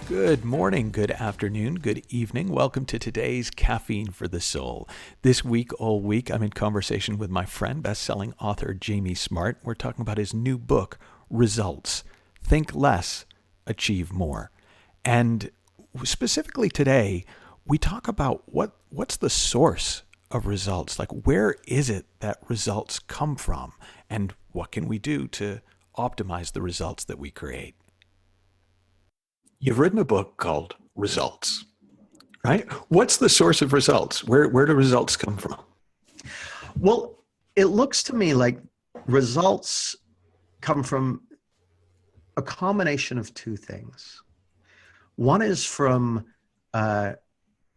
Good morning, good afternoon, good evening. Welcome to today's Caffeine for the Soul. This week, all week, I'm in conversation with my friend, best-selling author Jamie Smart. We're talking about his new book, Results. Think Less, Achieve More. And specifically today, we talk about what's the source of results? Like, where is it that results come from? And what can we do to optimize the results that we create? You've written a book called Results, right? What's the source of results? Where do results come from? Well, it looks to me like results come from a combination of two things. One is from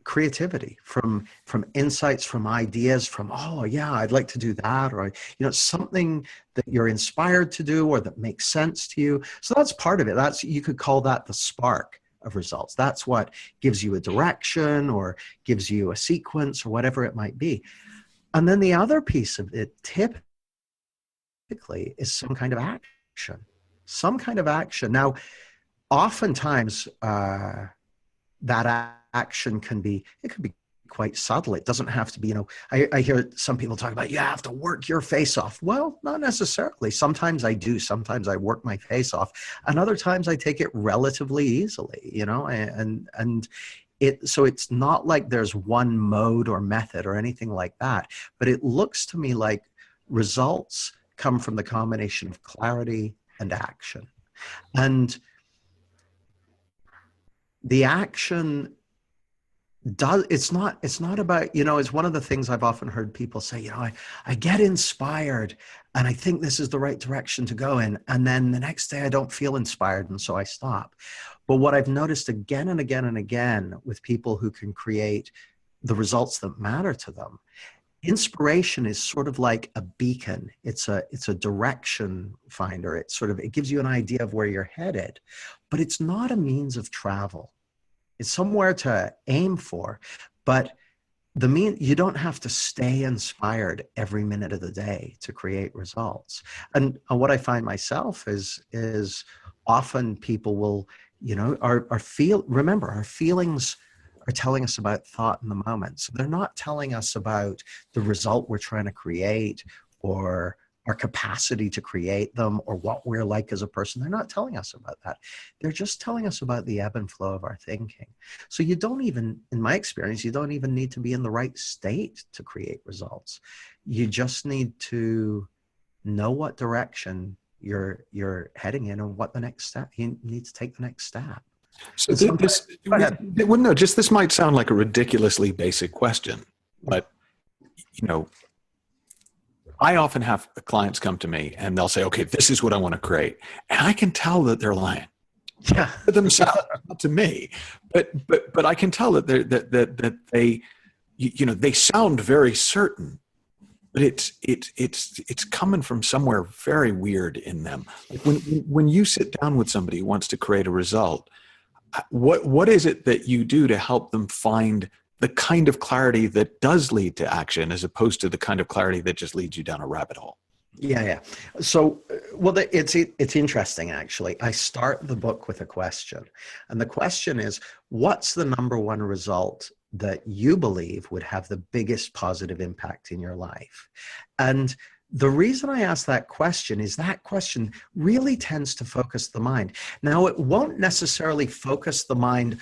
creativity, from insights, from ideas, from, oh yeah, I'd like to do that, or something that you're inspired to do or that makes sense to you. So that's part of it. You could call that the spark of results. That's what gives you a direction or gives you a sequence or whatever it might be. And then the other piece of it typically is some kind of action. Some kind of action. Now, oftentimes that action can be quite subtle. It doesn't have to be, I hear some people talk about, you have to work your face off. Well, not necessarily. Sometimes I do. Sometimes I work my face off. And other times I take it relatively easily, so it's not like there's one mode or method or anything like that. But it looks to me like results come from the combination of clarity and action. And the action it's not about, it's one of the things I've often heard people say, I get inspired and I think this is the right direction to go in. And then the next day I don't feel inspired. And so I stop. But what I've noticed again and again and again with people who can create the results that matter to them, inspiration is sort of like a beacon. It's a direction finder. It gives you an idea of where you're headed, but it's not a means of travel. It's somewhere to aim for, but you don't have to stay inspired every minute of the day to create results. And what I find myself is often people will, remember, our feelings are telling us about thought in the moment. So they're not telling us about the result we're trying to create or our capacity to create them or what we're like as a person. They're not telling us about that. They're just telling us about the ebb and flow of our thinking. So you don't even, in my experience, you don't even need to be in the right state to create results. You just need to know what direction you're heading in and what the next step, you need to take the next step. So this might sound like a ridiculously basic question, but I often have clients come to me and they'll say, okay, this is what I want to create. And I can tell that they're lying. Yeah. To themselves, not to me. But I can tell that they they sound very certain, but it's coming from somewhere very weird in them. Like when you sit down with somebody who wants to create a result, what is it that you do to help them find the kind of clarity that does lead to action as opposed to the kind of clarity that just leads you down a rabbit hole? Yeah. So, it's interesting, actually. I start the book with a question. And the question is, what's the number one result that you believe would have the biggest positive impact in your life? And the reason I ask that question is that question really tends to focus the mind. Now, it won't necessarily focus the mind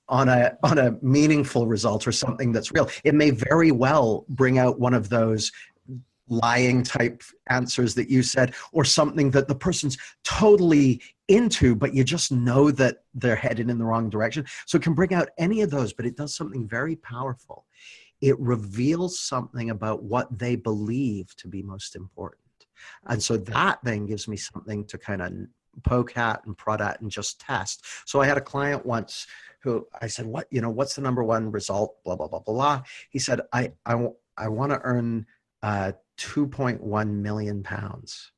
on a meaningful result or something that's real. It may very well bring out one of those lying type answers that you said, or something that the person's totally into, but you just know that they're headed in the wrong direction. So it can bring out any of those, but it does something very powerful. It reveals something about what they believe to be most important. And so that then gives me something to kind of poke at and prod at and just test. So I had a client once who I said, what's the number one result? Blah, blah, blah, blah, blah. He said, I want to earn 2.1 million pounds.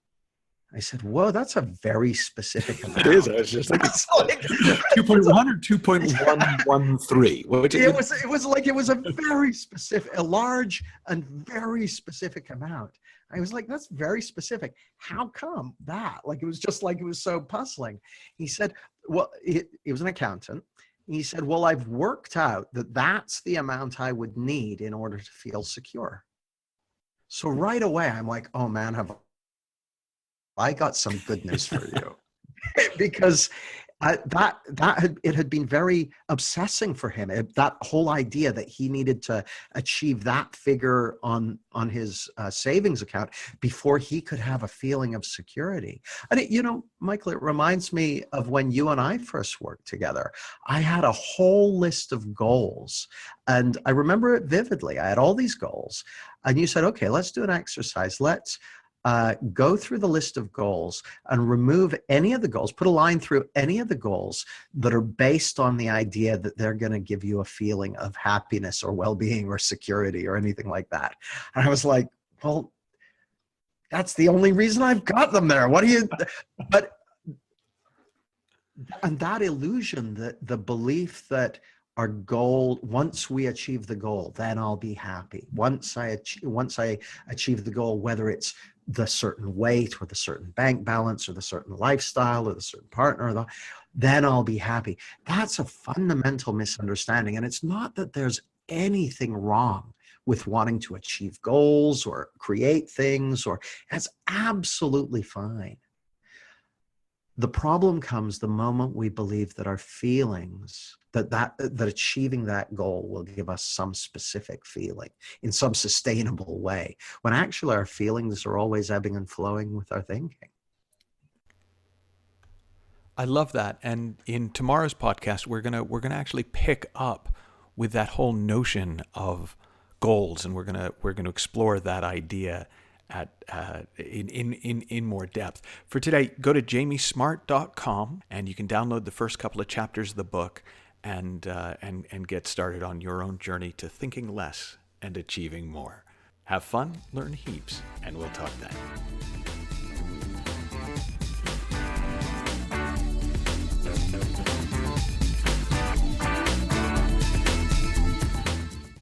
I said, whoa, that's a very specific amount. It is. I was just thinking, Like, 2.1 or 2.113? it was a very specific, a large and very specific amount. I was like, that's very specific. How come that? Like, it was just like, it was so puzzling. He said, well, he was an accountant. He said, well, I've worked out that that's the amount I would need in order to feel secure. So right away, I'm like, oh man, have I got some good news for you. Because it had been very obsessing for him. That whole idea that he needed to achieve that figure on his savings account before he could have a feeling of security. And Michael, it reminds me of when you and I first worked together. I had a whole list of goals, and I remember it vividly. I had all these goals, and you said, "Okay, let's do an exercise. Let's." Go through the list of goals and remove any of the goals, put a line through any of the goals that are based on the idea that they're going to give you a feeling of happiness or well-being or security or anything like that. And I was like, well, that's the only reason I've got them there. And that illusion, that the belief that our goal, once we achieve the goal, then I'll be happy. Once I achieve the goal, whether it's the certain weight or the certain bank balance or the certain lifestyle or the certain partner, then I'll be happy. That's a fundamental misunderstanding. And it's not that there's anything wrong with wanting to achieve goals or create things, or that's absolutely fine. The problem comes the moment we believe that our feelings, that achieving that goal will give us some specific feeling in some sustainable way, when actually our feelings are always ebbing and flowing with our thinking. I love that. And in tomorrow's podcast, we're gonna actually pick up with that whole notion of goals, and we're gonna explore that idea in more depth. For today, go to jamiesmart.com and you can download the first couple of chapters of the book and get started on your own journey to thinking less and achieving more. Have fun, learn heaps, and we'll talk then.